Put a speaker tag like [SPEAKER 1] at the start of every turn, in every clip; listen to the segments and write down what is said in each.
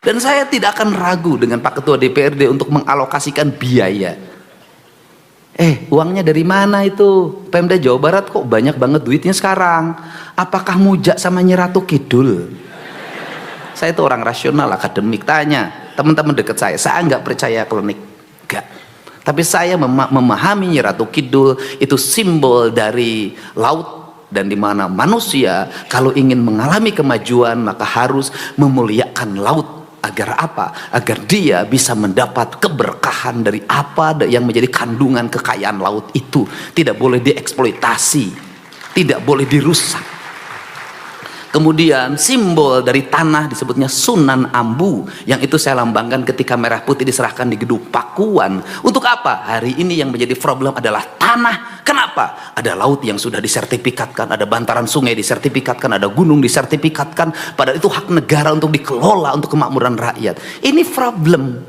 [SPEAKER 1] Dan saya tidak akan ragu dengan Pak Ketua DPRD untuk mengalokasikan biaya. Uangnya dari mana itu? Pemda Jawa Barat kok banyak banget duitnya sekarang. Apakah mujak sama Nyi Ratu Kidul? Saya itu orang rasional, akademik. Tanya teman-teman dekat saya nggak percaya klinik. Enggak. Tapi saya memahami Nyi Ratu Kidul itu simbol dari laut, dan di mana manusia kalau ingin mengalami kemajuan maka harus memuliakan laut. Agar apa? Agar dia bisa mendapat keberkahan dari apa yang menjadi kandungan kekayaan laut itu. Tidak boleh dieksploitasi, tidak boleh dirusak. Kemudian simbol dari tanah disebutnya Sunan Ambu, yang itu saya lambangkan ketika merah putih diserahkan di Gedung Pakuan. Untuk apa? Hari ini yang menjadi problem adalah tanah. Kenapa? Ada laut yang sudah disertifikatkan, ada bantaran sungai disertifikatkan, ada gunung disertifikatkan, padahal itu hak negara untuk dikelola untuk kemakmuran rakyat. Ini problem.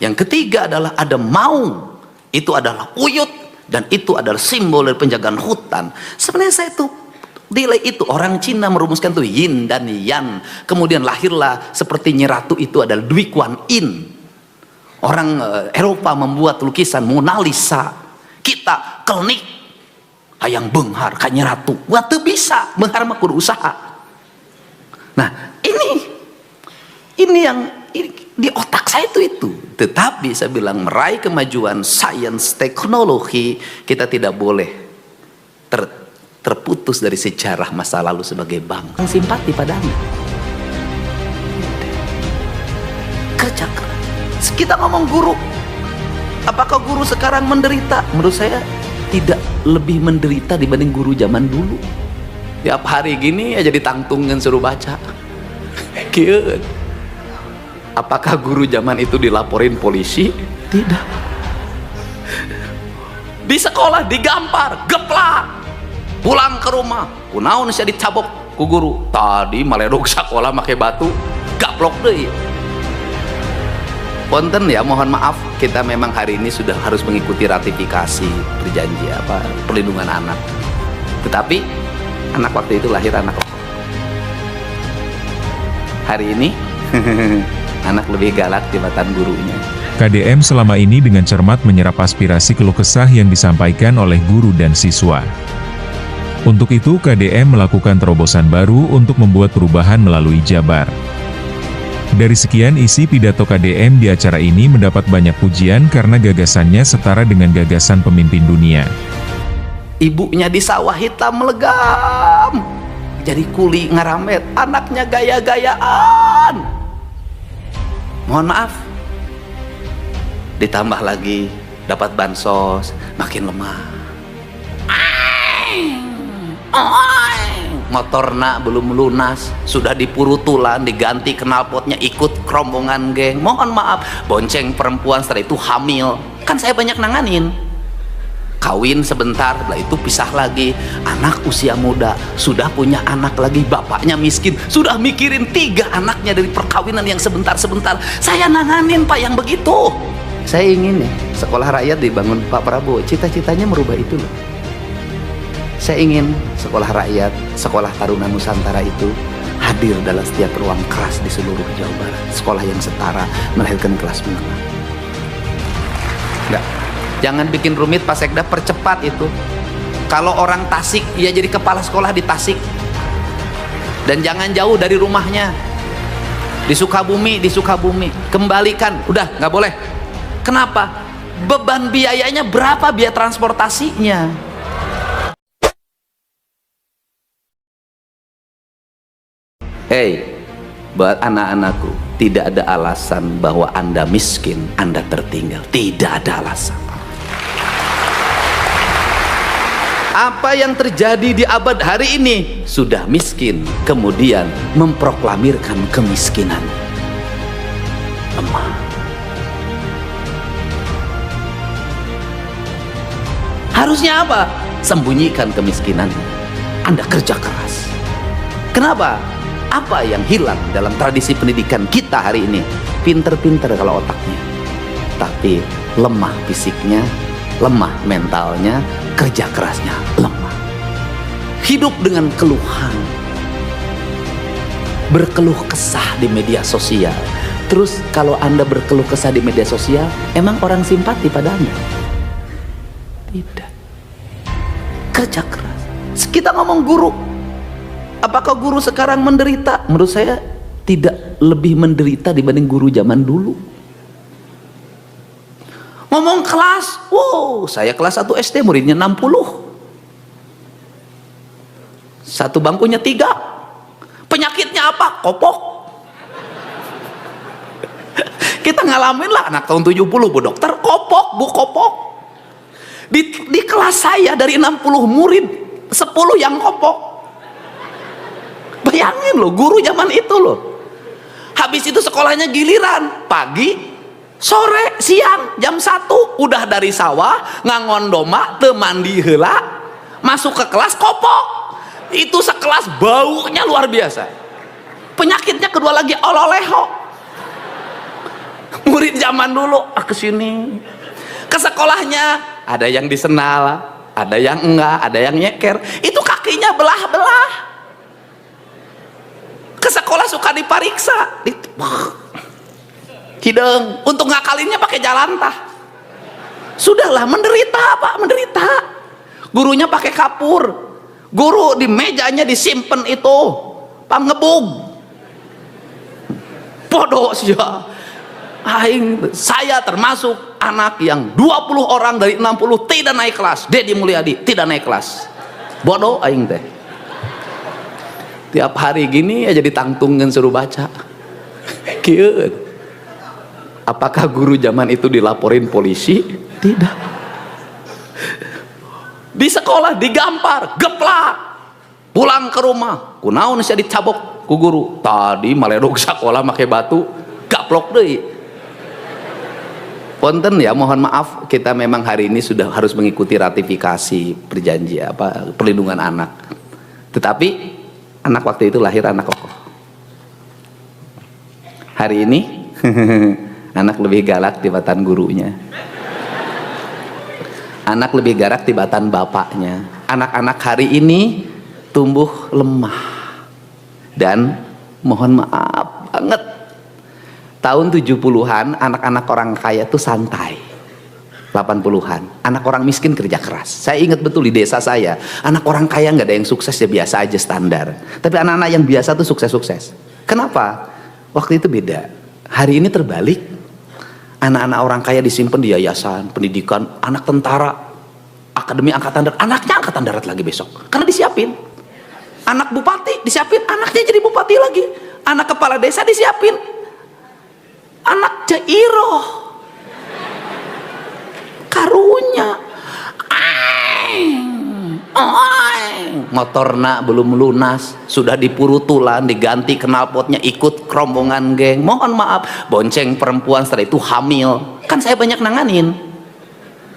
[SPEAKER 1] Yang ketiga adalah ada maung, itu adalah uyut, dan itu adalah simbol dari penjagaan hutan. Sebenarnya saya itu nilai itu orang Cina merumuskan tuh yin dan yang, kemudian lahirlah seperti Nyi Ratu itu adalah Dwi Kuan Yin. Orang Eropa membuat lukisan Mona Lisa. Kita klinik hayang benghar ka Nyi Ratu, wah teu bisa benghar mah kudu usaha. Nah ini yang di otak saya itu. Tetapi saya bilang meraih kemajuan sains teknologi, kita tidak boleh terputus dari sejarah masa lalu sebagai bangsa. Simpati padanya. Kerja keras. Kita ngomong guru. Apakah guru sekarang menderita? Menurut saya tidak lebih menderita dibanding guru zaman dulu. Tiap hari gini aja ditangtungin suruh baca. Kieu. Apakah guru zaman itu dilaporin polisi? Tidak. Di sekolah digampar, geplak. Pulang ke rumah, kunaon saya dicabok ku guru. Tadi maledog sekolah make batu, gaplok deui. Punten ya, mohon maaf, kita memang hari ini sudah harus mengikuti ratifikasi perjanjian perlindungan anak. Tetapi anak waktu itu lahir anak. Hari ini anak lebih galak jabatan gurunya.
[SPEAKER 2] KDM selama ini dengan cermat menyerap aspirasi keluh kesah yang disampaikan oleh guru dan siswa. Untuk itu KDM melakukan terobosan baru untuk membuat perubahan melalui Jabar. Dari sekian isi pidato KDM di acara ini mendapat banyak pujian karena gagasannya setara dengan gagasan pemimpin dunia.
[SPEAKER 1] Ibunya di sawah hitam legam, jadi kuli ngaramet, anaknya gaya-gayaan. Mohon maaf, ditambah lagi dapat bansos, makin lemah. Motorna belum lunas, sudah dipurutulan, diganti knalpotnya, ikut kerombongan geng. Mohon maaf, bonceng perempuan, setelah itu hamil. Kan saya banyak nanganin. Kawin sebentar, setelah itu pisah lagi. Anak usia muda, sudah punya anak lagi, bapaknya miskin, sudah mikirin 3 anaknya dari perkawinan yang sebentar-sebentar. Saya nanganin Pak yang begitu. Saya ingin sekolah rakyat dibangun Pak Prabowo. Cita-citanya merubah itu loh. Saya ingin sekolah rakyat, sekolah taruna Nusantara itu hadir dalam setiap ruang kelas di seluruh Jawa Barat. Sekolah yang setara, melahirkan kelas menengah. Enggak, jangan bikin rumit Pak Sekda, percepat itu. Kalau orang Tasik, ya jadi kepala sekolah di Tasik. Dan jangan jauh dari rumahnya. Di Sukabumi, kembalikan. Udah, nggak boleh. Kenapa? Beban biayanya berapa biaya transportasinya? Buat anak-anakku, tidak ada alasan bahwa Anda miskin, Anda tertinggal. Tidak ada alasan. Apa yang terjadi di abad hari ini? Sudah miskin, kemudian memproklamirkan kemiskinan. Lemah. Harusnya apa? Sembunyikan kemiskinan. Anda kerja keras. Kenapa? Apa yang hilang dalam tradisi pendidikan kita hari ini? Pinter-pinter kalau otaknya, tapi lemah fisiknya, lemah mentalnya, kerja kerasnya lemah. Hidup dengan keluhan, berkeluh kesah di media sosial, Terus kalau Anda berkeluh kesah di media sosial, emang orang simpati pada Anda? Tidak. Kerja keras. Kita ngomong guru, apakah guru sekarang menderita? Menurut saya tidak lebih menderita dibanding guru zaman dulu. Ngomong kelas, wow, saya kelas 1 SD muridnya 60. Satu bangkunya 3. Penyakitnya apa? Kopok. Kita ngalamin lah, anak tahun 70 bu dokter, kopok, bu kopok. Di kelas saya dari 60 murid, 10 yang kopok. Bayangin loh, guru zaman itu loh. Habis itu sekolahnya giliran, pagi, sore, siang, jam 1 udah dari sawah, ngangon doma, teu mandi heula, masuk ke kelas kopok. Itu sekelas baunya luar biasa. Penyakitnya kedua lagi ololeho. Murid zaman dulu kesini, ke sekolahnya ada yang disenal, ada yang enggak, ada yang nyeker. Itu kakinya belah-belah. Ke sekolah suka dipariksa, hidung. Untuk ngakalinnya pakai jalan tah. Sudahlah, menderita Pak, menderita. Gurunya pakai kapur. Guru di mejanya disimpan itu pangebug. Bodoh sih ya. Saya termasuk anak yang 20 orang dari 60 tidak naik kelas. Dedi Mulyadi tidak naik kelas. Bodoh aing teh. Tiap hari gini aja ditangtungkan suruh baca. Kieu. Apakah guru zaman itu dilaporin polisi? Tidak. Di sekolah digampar, geplak. Pulang ke rumah, kunaon sia dicabok ku guru. Tadi maledog sekolah make batu, gaplok deui. Ponten ya, mohon maaf, kita memang hari ini sudah harus mengikuti ratifikasi perjanjian perlindungan anak. Tetapi anak waktu itu lahir anak kokoh. Hari ini anak lebih galak tibatan gurunya. Anak lebih galak tibatan bapaknya. Anak-anak hari ini tumbuh lemah. Dan mohon maaf banget, tahun 70-an anak-anak orang kaya tuh santai. 80-an anak orang miskin kerja keras. Saya ingat betul di desa saya, anak orang kaya nggak ada yang sukses, ya biasa aja standar. Tapi anak-anak yang biasa tuh sukses-sukses. Kenapa? Waktu itu beda. Hari ini terbalik. Anak-anak orang kaya disimpan di yayasan pendidikan, anak tentara, akademi angkatan darat, anaknya angkatan darat lagi besok karena disiapin. Anak bupati disiapin, anaknya jadi bupati lagi. Anak kepala desa disiapin, anak jairoh karunya. Motorna belum lunas sudah dipurutulan, diganti knalpotnya, ikut rombongan geng. Mohon maaf, bonceng perempuan, setelah itu hamil. Kan saya banyak nanganin.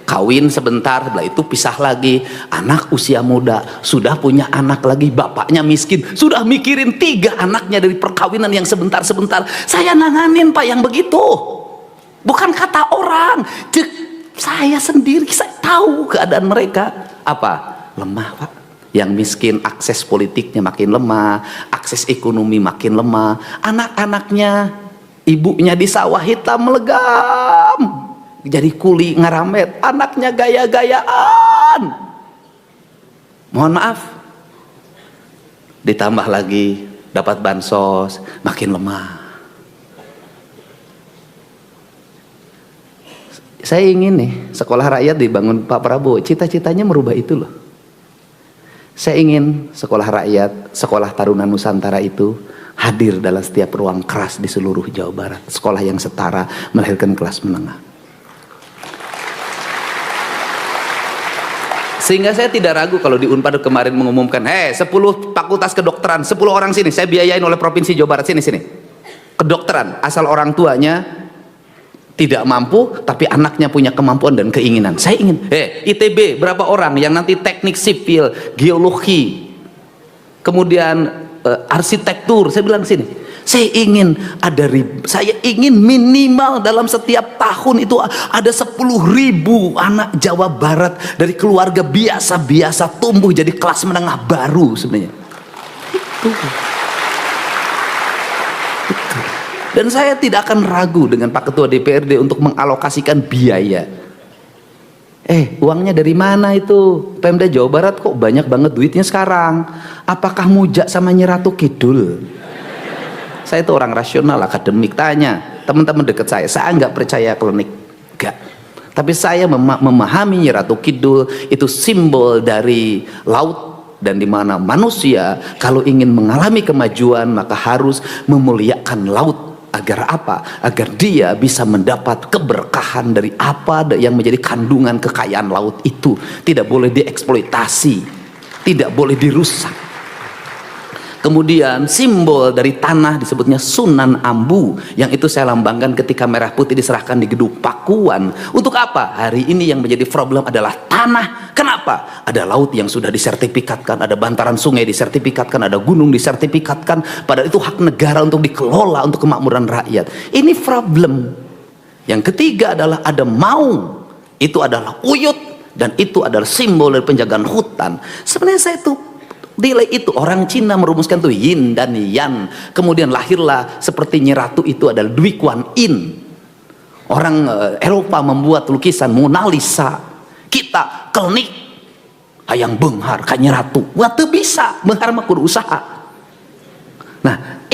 [SPEAKER 1] Kawin sebentar, setelah itu pisah lagi. Anak usia muda sudah punya anak lagi, bapaknya miskin, sudah mikirin 3 anaknya dari perkawinan yang sebentar-sebentar. Saya nanganin Pak yang begitu. Bukan kata orang, saya sendiri, saya tahu keadaan mereka. Apa? Lemah Pak. Yang miskin akses politiknya makin lemah, akses ekonomi makin lemah. Anak-anaknya, ibunya di sawah hitam melegam, jadi kuli ngaramet, anaknya gaya-gayaan. Mohon maaf, ditambah lagi dapat bansos, makin lemah. Saya ingin nih sekolah rakyat dibangun Pak Prabowo, cita-citanya merubah itu loh. Saya ingin sekolah rakyat, sekolah Taruna Nusantara itu hadir dalam setiap ruang keras di seluruh Jawa Barat. Sekolah yang setara, melahirkan kelas menengah. Sehingga saya tidak ragu kalau di Unpad kemarin mengumumkan, 10 fakultas kedokteran, 10 orang sini, saya biayain oleh Provinsi Jawa Barat, sini. Kedokteran, asal orang tuanya tidak mampu, tapi anaknya punya kemampuan dan keinginan. Saya ingin, ITB berapa orang yang nanti teknik sipil, geologi, kemudian arsitektur. Saya bilang sini, saya ingin saya ingin minimal dalam setiap tahun itu ada 10.000 anak Jawa Barat dari keluarga biasa-biasa tumbuh jadi kelas menengah baru sebenarnya. Itu. Dan saya tidak akan ragu dengan Pak Ketua DPRD untuk mengalokasikan biaya. Uangnya dari mana itu? Pemda Jawa Barat kok banyak banget duitnya sekarang. Apakah mujak sama Nyi Ratu Kidul? Saya itu orang rasional, akademik. Tanya teman-teman dekat saya nggak percaya klinik. Enggak. Tapi saya memahami Nyi Ratu Kidul itu simbol dari laut, dan di mana manusia kalau ingin mengalami kemajuan maka harus memuliakan laut. Agar apa? Agar dia bisa mendapat keberkahan dari apa yang menjadi kandungan kekayaan laut itu. Tidak boleh dieksploitasi, tidak boleh dirusak. Kemudian simbol dari tanah disebutnya Sunan Ambu, yang itu saya lambangkan ketika merah putih diserahkan di Gedung Pakuan. Untuk apa? Hari ini yang menjadi problem adalah tanah. Kenapa? Ada laut yang sudah disertifikatkan, ada bantaran sungai disertifikatkan, ada gunung disertifikatkan, padahal itu hak negara untuk dikelola untuk kemakmuran rakyat. Ini problem. Yang ketiga adalah ada maung, itu adalah uyut, dan itu adalah simbol dari penjagaan hutan. Sebenarnya saya itu nilai itu, orang Cina merumuskan tuh yin dan yang, kemudian lahirlah seperti Nyi Ratu itu adalah Dwi Kuan Yin. Orang Eropa membuat lukisan Mona Lisa. Kita kelnik hayang benghar ka Nyi Ratu, waktu bisa benghar mah kudu usaha. Nah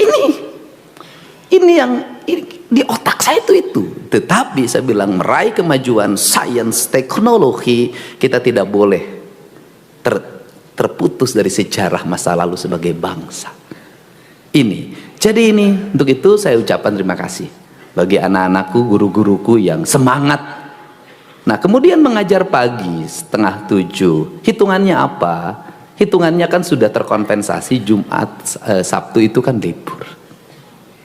[SPEAKER 1] ini yang di otak saya itu. Tetapi saya bilang meraih kemajuan sains teknologi, kita tidak boleh terputus dari sejarah masa lalu sebagai bangsa ini. Jadi ini, untuk itu saya ucapkan terima kasih bagi anak-anakku, guru-guruku yang semangat. Nah kemudian mengajar pagi 6:30, hitungannya apa? Hitungannya kan sudah terkompensasi Jumat, Sabtu itu kan libur.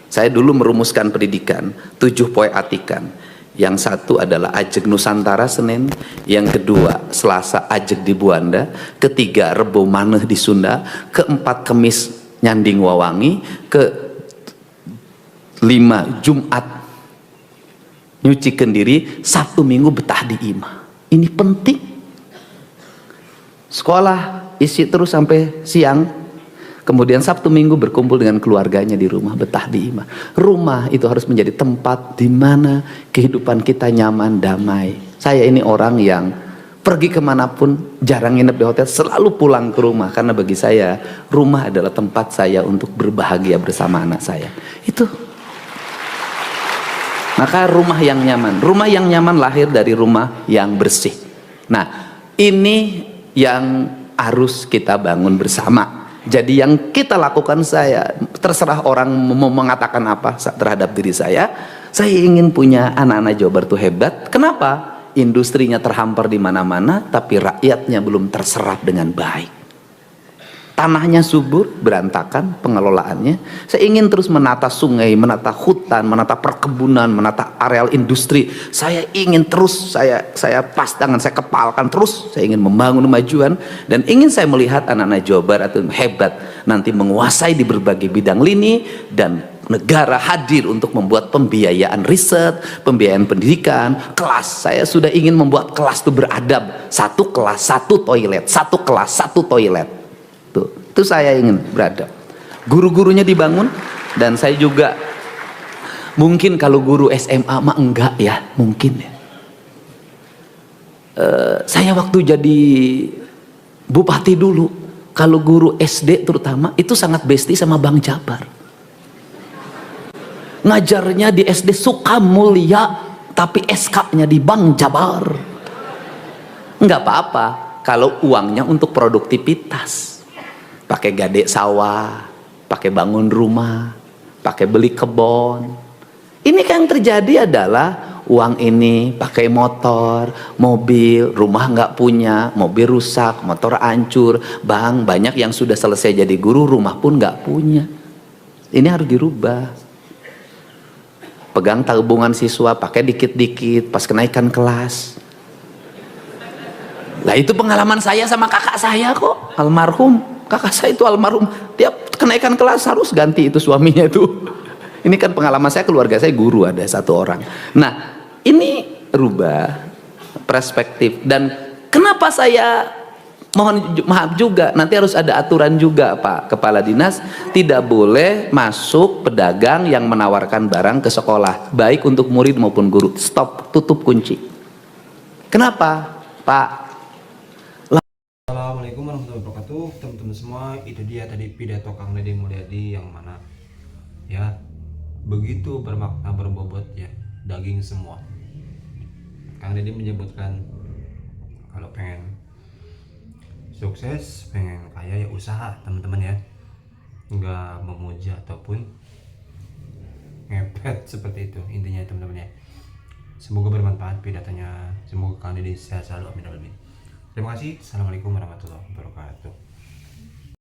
[SPEAKER 1] Saya dulu merumuskan pendidikan 7 poe atikan. Yang satu adalah Ajeg Nusantara Senin, yang kedua Selasa Ajeg di Buanda, ketiga Rebo Maneh di Sunda, keempat Kemis Nyanding Wawangi, kelima Jumat nyuci kendiri, Sabtu Minggu betah di imah. Ini penting. Sekolah isi terus sampai siang. Kemudian Sabtu Minggu berkumpul dengan keluarganya di rumah, betah di imah. Rumah itu harus menjadi tempat di mana kehidupan kita nyaman, damai. Saya ini orang yang pergi kemanapun, jarang nginep di hotel, selalu pulang ke rumah. Karena bagi saya, rumah adalah tempat saya untuk berbahagia bersama anak saya. Itu. Maka rumah yang nyaman. Rumah yang nyaman lahir dari rumah yang bersih. Nah, ini yang harus kita bangun bersama. Jadi yang kita lakukan, saya terserah orang mau mengatakan apa terhadap diri saya ingin punya anak-anak Jawa Barat itu hebat. Kenapa? Industrinya terhampar di mana-mana, tapi rakyatnya belum terserap dengan baik. Tanahnya subur, berantakan pengelolaannya. Saya ingin terus menata sungai, menata hutan, menata perkebunan, menata areal industri. Saya ingin terus, saya pas tangan, saya kepalkan terus. Saya ingin membangun kemajuan, dan ingin saya melihat anak-anak Jawa Barat itu hebat, nanti menguasai di berbagai bidang lini, dan negara hadir untuk membuat pembiayaan riset, pembiayaan pendidikan, kelas. Saya sudah ingin membuat kelas itu beradab. 1 kelas 1 toilet, 1 kelas 1 toilet. Itu saya ingin beradab. Guru-gurunya dibangun, dan saya juga mungkin kalau guru SMA mah enggak ya, mungkin ya. Saya waktu jadi bupati dulu, kalau guru SD terutama itu sangat bestie sama Bang Jabar. Ngajarnya di SD Sukamulya, tapi SK-nya di Bang Jabar. Enggak apa-apa kalau uangnya untuk produktivitas. Pakai gade sawah, pakai bangun rumah, pakai beli kebon. Ini kan yang terjadi adalah uang ini pakai motor, mobil, rumah nggak punya, mobil rusak, motor hancur. Bang, banyak yang sudah selesai jadi guru, rumah pun nggak punya. Ini harus dirubah. Pegang tabungan siswa, pakai dikit-dikit pas kenaikan kelas. Lah itu pengalaman saya sama kakak saya kok, almarhum. Kakak saya itu almarhum, tiap kenaikan kelas harus ganti itu suaminya itu. Ini kan pengalaman saya, keluarga saya guru ada 1 orang. Nah, ini rubah perspektif. Dan kenapa saya maaf juga, nanti harus ada aturan juga Pak Kepala Dinas, tidak boleh masuk pedagang yang menawarkan barang ke sekolah, baik untuk murid maupun guru. Stop, tutup, kunci. Kenapa Pak?
[SPEAKER 3] Assalamualaikum warahmatullahi wabarakatuh, teman-teman semua. Itu dia tadi pidato Kang Deddy Mulyadi yang mana ya begitu bermakna, berbobot ya, daging semua. Kang Deddy menyebutkan kalau pengen sukses, pengen kaya ya usaha teman-teman ya, nggak memuja ataupun ngepet seperti itu intinya teman-teman ya. Semoga bermanfaat pidatonya, semoga Kang Deddy sehat selalu, amin amin. Terima kasih. Assalamualaikum warahmatullahi wabarakatuh.